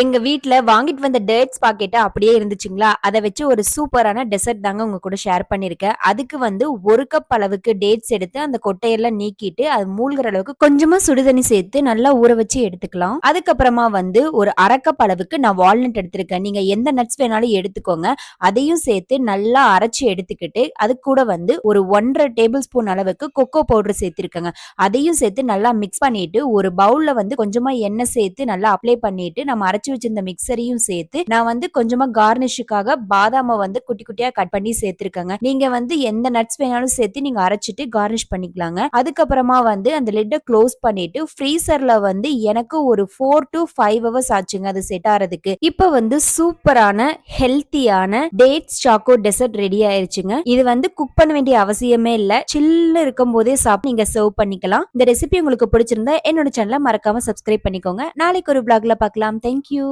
எங்க வீட்ல வாங்கிட்டு வந்த டேட்ஸ் பாக்கெட் அப்படியே இருந்துச்சுங்களா, அத வச்சு ஒரு சூப்பரான டெசர்ட் தாங்க உங்க கூட ஷேர் பண்ணியிருக்கேன். அதுக்கு வந்து 1 கப் அளவுக்கு டேட்ஸ் எடுத்து அந்த கொட்டையெல்லாம் நீக்கிட்டு, அது மூழ்குற அளவுக்கு கொஞ்சமா சுடுதண்ணி சேர்த்து நல்லா ஊற வச்சு எடுத்துக்கலாம். அதுக்கப்புறமா வந்து ஒரு 1/2 கப் அளவுக்கு நான் வால்நட் எடுத்திருக்கேன். நீங்க எந்த நட்ஸ் வேணாலும் எடுத்துக்கோங்க. அதையும் சேர்த்து நல்லா அரைச்சு எடுத்துக்கிட்டு, அது கூட வந்து ஒரு 1 1/2 டேபிள் ஸ்பூன் அளவுக்கு கொக்கோ பவுடர் சேர்த்திருக்கேங்க. அதையும் சேர்த்து நல்லா மிக்ஸ் பண்ணிட்டு, ஒரு பவுல்ல வந்து கொஞ்சமா எண்ணெய் சேர்த்து நல்லா அப்ளை பண்ணிட்டு, நம்ம அரைச்சு வச்சிருந்த மிக்ஸரையும் சேர்த்து நான் வந்து கொஞ்சமா கார்னிஷுக்காக பாதாம வந்து குட்டி குட்டியா கட் பண்ணி சேர்த்திருக்கேங்க. நீங்க வந்து எந்த நட்ஸ் வேணாலும் சேர்த்து நீங்க அரைச்சிட்டு கார்னிஷ் பண்ணிக்கலாங்க. அதுக்கப்புறமா வந்து அந்த லிட்ட க்ளோஸ் பண்ணிட்டு ஃப்ரீசர்ல வந்து எனக்கு ஒரு 4 to 5 ஹவர்ஸ் ஆச்சுங்க அது செட் ஆறதுக்கு. இப்ப வந்து சூப்பரான ஹெல்த்தியான டேட்ஸ் சாக்கோ டெசர்ட் ரெடி ஆயிருச்சுங்க. இது வந்து குக் பண்ண வேண்டிய அவசியமே இல்ல. சில்லுன்னு இருக்கும் போதே சாப்பிட்டு நீங்க சர்வ் பண்ணிக்கலாம். இந்த ரெசிபி உங்களுக்கு பிடிச்சிருந்தா என்னோட சேனலை மறக்காம சப்ஸ்கிரைப் பண்ணிக்கோங்க. நாளைக்கு ஒரு vlogல பார்க்கலாம். Thank you.